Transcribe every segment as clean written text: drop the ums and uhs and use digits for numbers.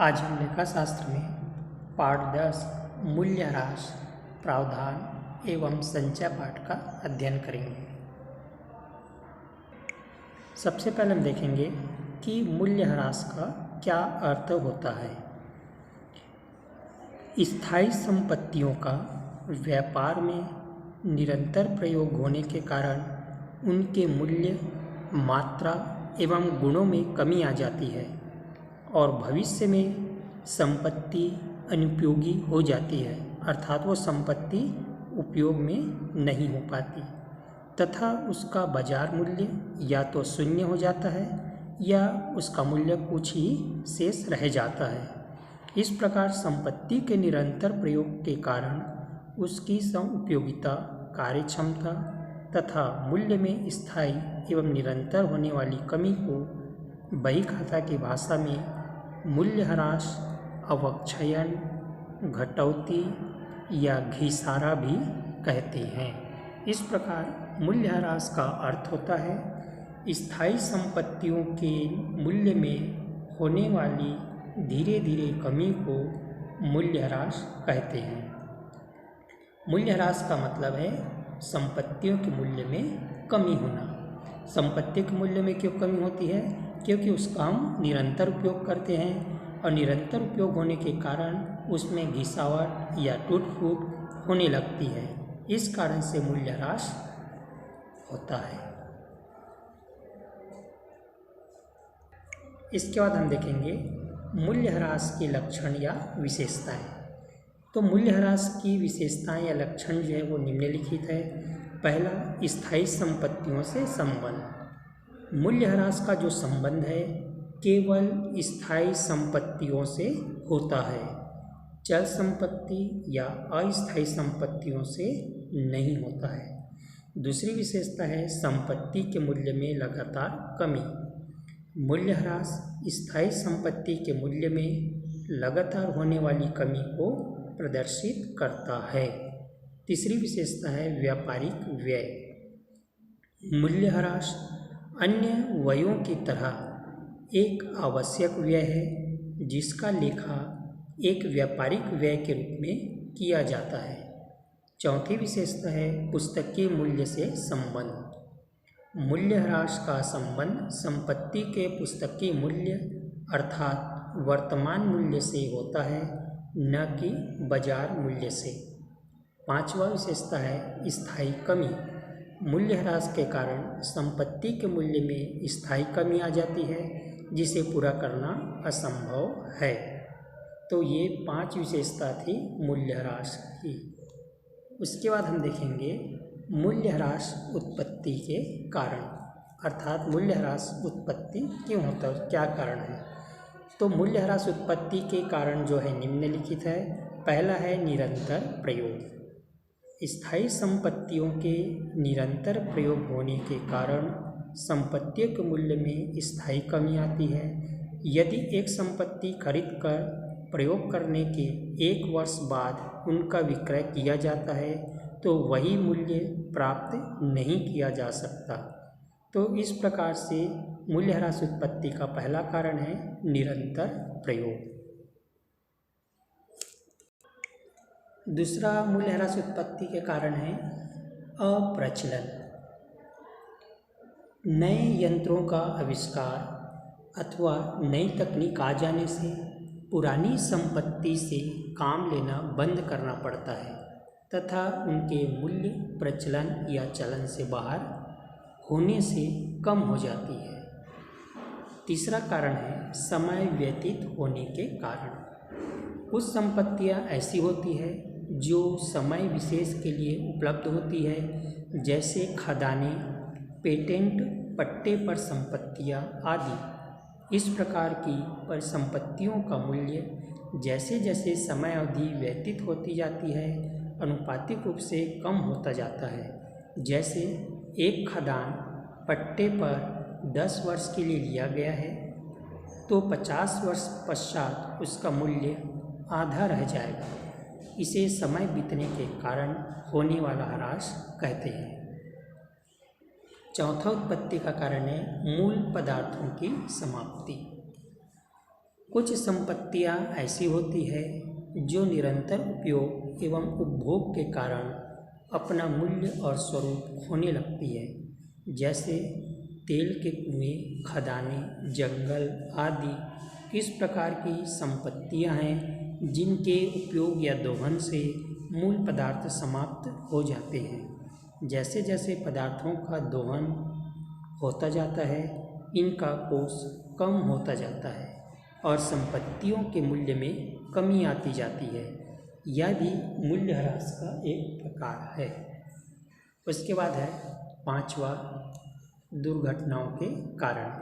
आज हम लेखाशास्त्र में पाठ 10 मूल्यह्रास प्रावधान एवं संचय पाठ का अध्ययन करेंगे। सबसे पहले हम देखेंगे कि मूल्यह्रास का क्या अर्थ होता है। स्थायी संपत्तियों का व्यापार में निरंतर प्रयोग होने के कारण उनके मूल्य, मात्रा एवं गुणों में कमी आ जाती है और भविष्य में संपत्ति अनुपयोगी हो जाती है, अर्थात वो संपत्ति उपयोग में नहीं हो पाती तथा उसका बाजार मूल्य या तो शून्य हो जाता है या उसका मूल्य कुछ ही शेष रह जाता है। इस प्रकार संपत्ति के निरंतर प्रयोग के कारण उसकी उपयोगिता, कार्यक्षमता तथा मूल्य में स्थायी एवं निरंतर होने वाली कमी को बही खाता की भाषा में मूल्यह्रास, अवक्षयन, घटौती या घिसारा भी कहते हैं। इस प्रकार मूल्यह्रास का अर्थ होता है स्थायी संपत्तियों के मूल्य में होने वाली धीरे धीरे कमी को मूल्यह्रास कहते हैं। मूल्यह्रास का मतलब है संपत्तियों के मूल्य में कमी होना। संपत्ति के मूल्य में क्यों कमी होती है? क्योंकि उसका हम निरंतर उपयोग करते हैं और निरंतर उपयोग होने के कारण उसमें घिसावट या टूट फूट होने लगती है। इस कारण से मूल्यह्रास होता है। इसके बाद हम देखेंगे मूल्यह्रास के लक्षण या विशेषताएं। तो मूल्यह्रास की विशेषताएं या लक्षण जो है वो निम्नलिखित है। पहला, स्थायी संपत्तियों से संबंध। मूल्यह्रास का जो संबंध है केवल स्थायी संपत्तियों से होता है, चल संपत्ति या अस्थायी संपत्तियों से नहीं होता है। दूसरी विशेषता है संपत्ति के मूल्य में लगातार कमी। मूल्यह्रास स्थायी संपत्ति के मूल्य में लगातार होने वाली कमी को प्रदर्शित करता है। तीसरी विशेषता है व्यापारिक व्यय। मूल्यह्रास अन्य व्ययों की तरह एक आवश्यक व्यय है जिसका लेखा एक व्यापारिक व्यय के रूप में किया जाता है। चौथी विशेषता है पुस्तकीय मूल्य से संबंध। मूल्यह्रास का संबंध संपत्ति के पुस्तकीय मूल्य अर्थात वर्तमान मूल्य से होता है, न कि बाजार मूल्य से। पांचवा विशेषता है स्थायी कमी। मूल्यह्रास के कारण संपत्ति के मूल्य में स्थायी कमी आ जाती है जिसे पूरा करना असंभव है। तो ये 5 विशेषता थी मूल्यह्रास की। उसके बाद हम देखेंगे मूल्यह्रास उत्पत्ति के कारण, अर्थात मूल्यह्रास उत्पत्ति क्यों होता है, क्या कारण है। तो मूल्यह्रास उत्पत्ति के कारण जो है निम्नलिखित है। पहला है निरंतर प्रयोग। स्थायी संपत्तियों के निरंतर प्रयोग होने के कारण संपत्तियों के मूल्य में स्थायी कमी आती है। यदि एक संपत्ति खरीद कर प्रयोग करने के 1 वर्ष बाद उनका विक्रय किया जाता है तो वही मूल्य प्राप्त नहीं किया जा सकता। तो इस प्रकार से मूल्यह्रास उत्पत्ति का पहला कारण है निरंतर प्रयोग। दूसरा मूल्यह्रास उत्पत्ति के कारण है अप्रचलन। नए यंत्रों का आविष्कार अथवा नई तकनीक आ जाने से पुरानी संपत्ति से काम लेना बंद करना पड़ता है तथा उनके मूल्य प्रचलन या चलन से बाहर होने से कम हो जाती है। तीसरा कारण है समय व्यतीत होने के कारण। कुछ संपत्तियां ऐसी होती है जो समय विशेष के लिए उपलब्ध होती है, जैसे खदानें, पेटेंट, पट्टे पर संपत्तियां आदि। इस प्रकार की परिसंपत्तियों का मूल्य जैसे जैसे समय अवधि व्यतीत होती जाती है अनुपातिक रूप से कम होता जाता है। जैसे एक खदान पट्टे पर 10 वर्ष के लिए लिया गया है तो 50 वर्ष पश्चात उसका मूल्य आधा रह जाएगा। इसे समय बीतने के कारण होने वाला ह्रास कहते हैं। चौथा उत्पत्ति का कारण है मूल पदार्थों की समाप्ति। कुछ संपत्तियां ऐसी होती है जो निरंतर उपयोग एवं उपभोग के कारण अपना मूल्य और स्वरूप खोने लगती है, जैसे तेल के कुएं, खदानें, जंगल आदि। इस प्रकार की संपत्तियां हैं जिनके उपयोग या दोहन से मूल पदार्थ समाप्त हो जाते हैं। जैसे जैसे पदार्थों का दोहन होता जाता है, इनका कोष कम होता जाता है और संपत्तियों के मूल्य में कमी आती जाती है। यह भी मूल्यह्रास का एक प्रकार है। उसके बाद है पांचवा, दुर्घटनाओं के कारण।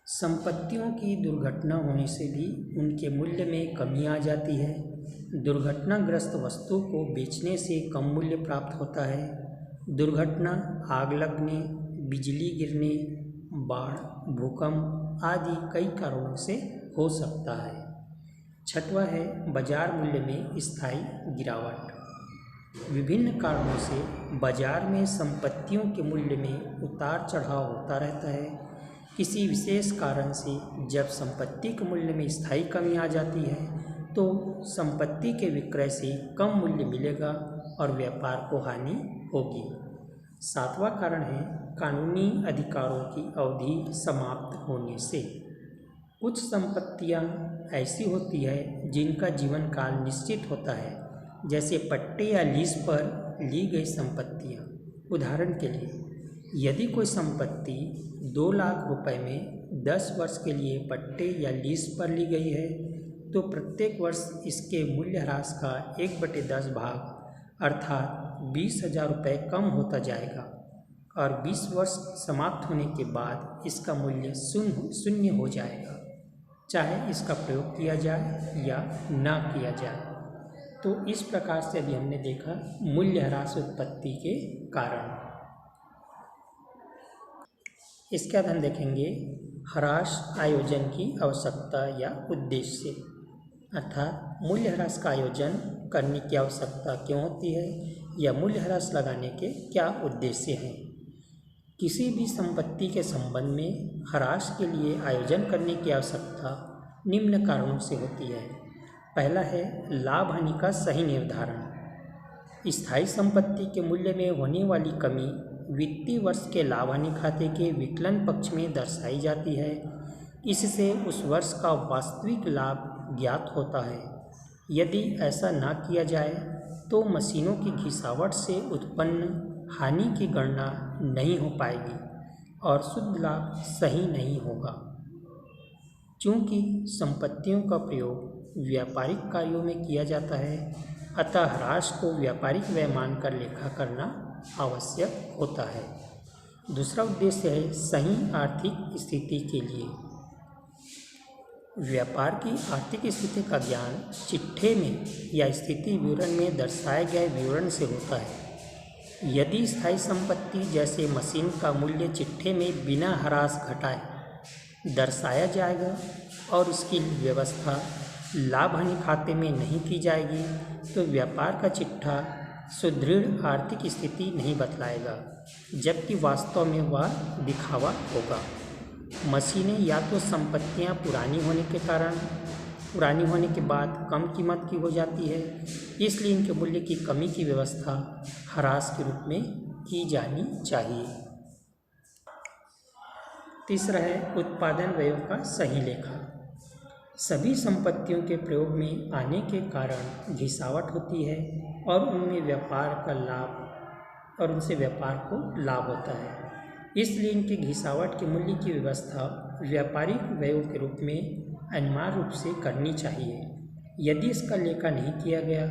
संपत्तियों की दुर्घटना होने से भी उनके मूल्य में कमी आ जाती है। दुर्घटनाग्रस्त वस्तु को बेचने से कम मूल्य प्राप्त होता है। दुर्घटना आग लगने, बिजली गिरने, बाढ़, भूकंप आदि कई कारणों से हो सकता है। छठवां है बाजार मूल्य में स्थायी गिरावट। विभिन्न कारणों से बाजार में संपत्तियों के मूल्य में उतार चढ़ाव होता रहता है। किसी विशेष कारण से जब संपत्ति के मूल्य में स्थायी कमी आ जाती है तो संपत्ति के विक्रय से कम मूल्य मिलेगा और व्यापार को हानि होगी। सातवां कारण है कानूनी अधिकारों की अवधि समाप्त होने से। कुछ संपत्तियां ऐसी होती है जिनका जीवन काल निश्चित होता है, जैसे पट्टे या लीज पर ली गई संपत्तियां। उदाहरण के लिए, यदि कोई संपत्ति 2 लाख रुपए में 10 वर्ष के लिए पट्टे या लीज पर ली गई है तो प्रत्येक वर्ष इसके मूल्यह्रास का 1/10 भाग अर्थात 20,000 रुपये कम होता जाएगा और 20 वर्ष समाप्त होने के बाद इसका मूल्य शून्य हो जाएगा, चाहे इसका प्रयोग किया जाए या ना किया जाए। तो इस प्रकार से अभी हमने देखा मूल्यह्रास उत्पत्ति के कारण। इसके बाद हम देखेंगे ह्रास आयोजन की आवश्यकता या उद्देश्य, अर्थात मूल्यह्रास का आयोजन करने की आवश्यकता क्यों होती है या मूल्यह्रास लगाने के क्या उद्देश्य हैं। किसी भी संपत्ति के संबंध में ह्रास के लिए आयोजन करने की आवश्यकता निम्न कारणों से होती है। पहला है लाभ हानि का सही निर्धारण। स्थायी संपत्ति के मूल्य में होने वाली कमी वित्तीय वर्ष के लाभ हानि खाते के विकलन पक्ष में दर्शाई जाती है। इससे उस वर्ष का वास्तविक लाभ ज्ञात होता है। यदि ऐसा ना किया जाए तो मशीनों की घिसावट से उत्पन्न हानि की गणना नहीं हो पाएगी और शुद्ध लाभ सही नहीं होगा। चूँकि संपत्तियों का प्रयोग व्यापारिक कार्यों में किया जाता है, अतः ह्रास को व्यापारिक व्यय मानकर लेखा करना आवश्यक होता है। दूसरा उद्देश्य है सही आर्थिक स्थिति के लिए। व्यापार की आर्थिक स्थिति का ज्ञान चिट्ठे में या स्थिति विवरण में दर्शाए गए विवरण से होता है। यदि स्थायी संपत्ति जैसे मशीन का मूल्य चिट्ठे में बिना ह्रास घटाए दर्शाया जाएगा और इसकी व्यवस्था लाभ हानि खाते में नहीं की जाएगी तो व्यापार का चिट्ठा सुदृढ़ आर्थिक स्थिति नहीं बतलाएगा, जबकि वास्तव में वह दिखावा होगा। मशीनें या तो संपत्तियां पुरानी होने के बाद कम कीमत की हो जाती है, इसलिए इनके मूल्य की कमी की व्यवस्था ह्रास के रूप में की जानी चाहिए। तीसरा है उत्पादन व्ययों का सही लेखा। सभी संपत्तियों के प्रयोग में आने के कारण घिसावट होती है और उनमें उनसे व्यापार को लाभ होता है। इसलिए इनके घिसावट के मूल्य की व्यवस्था व्यापारिक व्ययों के रूप में अनिवार्य रूप से करनी चाहिए। यदि इसका लेखा नहीं किया गया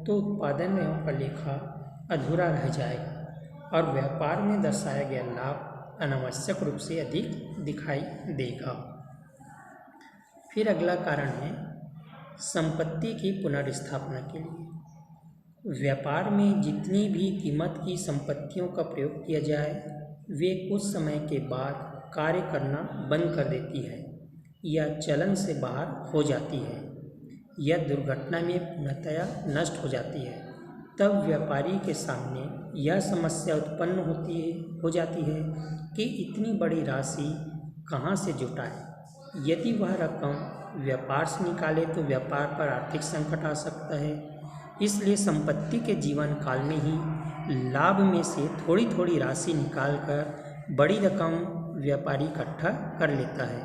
तो उत्पादन व्ययों का लेखा अधूरा रह जाएगा और व्यापार में दर्शाया गया लाभ अनावश्यक रूप से अधिक दिखाई देगा। फिर अगला कारण है संपत्ति की पुनर्स्थापना के लिए। व्यापार में जितनी भी कीमत की संपत्तियों का प्रयोग किया जाए वे कुछ समय के बाद कार्य करना बंद कर देती है या चलन से बाहर हो जाती है या दुर्घटना में पूर्णतया नष्ट हो जाती है। तब व्यापारी के सामने यह समस्या उत्पन्न हो जाती है कि इतनी बड़ी राशि कहाँ से जुटाए। यदि वह रकम व्यापार से निकाले तो व्यापार पर आर्थिक संकट आ सकता है। इसलिए संपत्ति के जीवन काल में ही लाभ में से थोड़ी थोड़ी राशि निकालकर बड़ी रकम व्यापारी इकट्ठा कर लेता है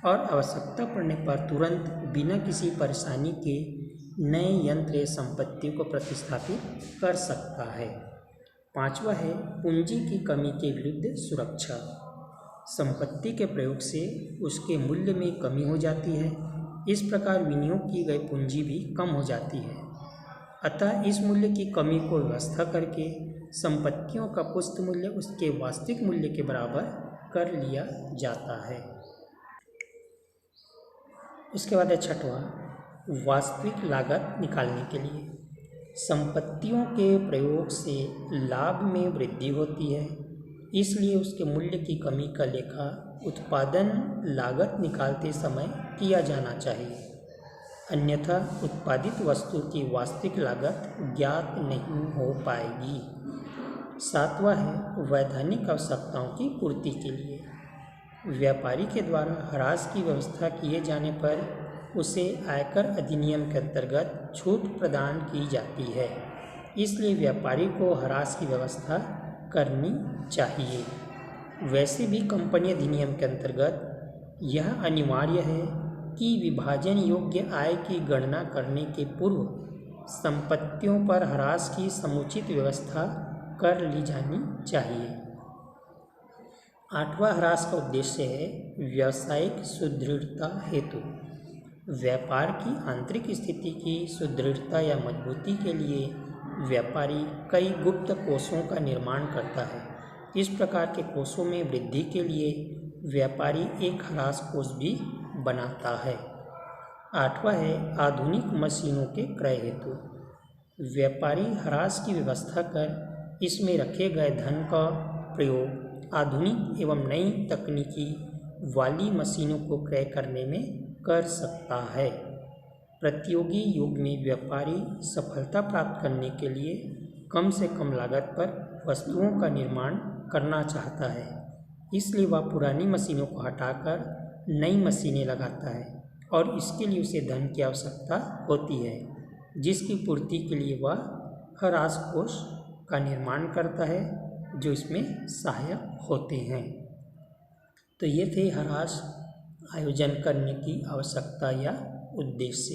और आवश्यकता पड़ने पर तुरंत बिना किसी परेशानी के नए यंत्र या संपत्ति को प्रतिस्थापित कर सकता है। पांचवा है पूंजी की कमी के विरुद्ध सुरक्षा। संपत्ति के प्रयोग से उसके मूल्य में कमी हो जाती है। इस प्रकार विनियोग की गई पूंजी भी कम हो जाती है। अतः इस मूल्य की कमी को व्यवस्था करके संपत्तियों का पुष्ट मूल्य उसके वास्तविक मूल्य के बराबर कर लिया जाता है। उसके बाद है छठवां, वास्तविक लागत निकालने के लिए। संपत्तियों के प्रयोग से लाभ में वृद्धि होती है, इसलिए उसके मूल्य की कमी का लेखा उत्पादन लागत निकालते समय किया जाना चाहिए, अन्यथा उत्पादित वस्तु की वास्तविक लागत ज्ञात नहीं हो पाएगी। सातवां है वैधानिक आवश्यकताओं की पूर्ति के लिए। व्यापारी के द्वारा ह्रास की व्यवस्था किए जाने पर उसे आयकर अधिनियम के अंतर्गत छूट प्रदान की जाती है, इसलिए व्यापारी को ह्रास की व्यवस्था करनी चाहिए। वैसे भी कंपनी अधिनियम के अंतर्गत यह अनिवार्य है कि विभाजन योग्य आय की गणना करने के पूर्व संपत्तियों पर ह्रास की समुचित व्यवस्था कर ली जानी चाहिए। आठवां ह्रास का उद्देश्य है व्यवसायिक सुदृढ़ता हेतु। व्यापार की आंतरिक स्थिति की सुदृढ़ता या मजबूती के लिए व्यापारी कई गुप्त कोषों का निर्माण करता है। इस प्रकार के कोषों में वृद्धि के लिए व्यापारी एक ह्रास कोष भी बनाता है। आठवां है आधुनिक मशीनों के क्रय हेतु। व्यापारी ह्रास की व्यवस्था कर इसमें रखे गए धन का प्रयोग आधुनिक एवं नई तकनीकी वाली मशीनों को क्रय करने में कर सकता है। प्रतियोगी युग में व्यापारी सफलता प्राप्त करने के लिए कम से कम लागत पर वस्तुओं का निर्माण करना चाहता है, इसलिए वह पुरानी मशीनों को हटाकर नई मशीनें लगाता है और इसके लिए उसे धन की आवश्यकता होती है, जिसकी पूर्ति के लिए वह ह्रास कोष का निर्माण करता है जो इसमें सहायक होते हैं। तो ये थे ह्रास आयोजन करने की आवश्यकता या उद्देश्य।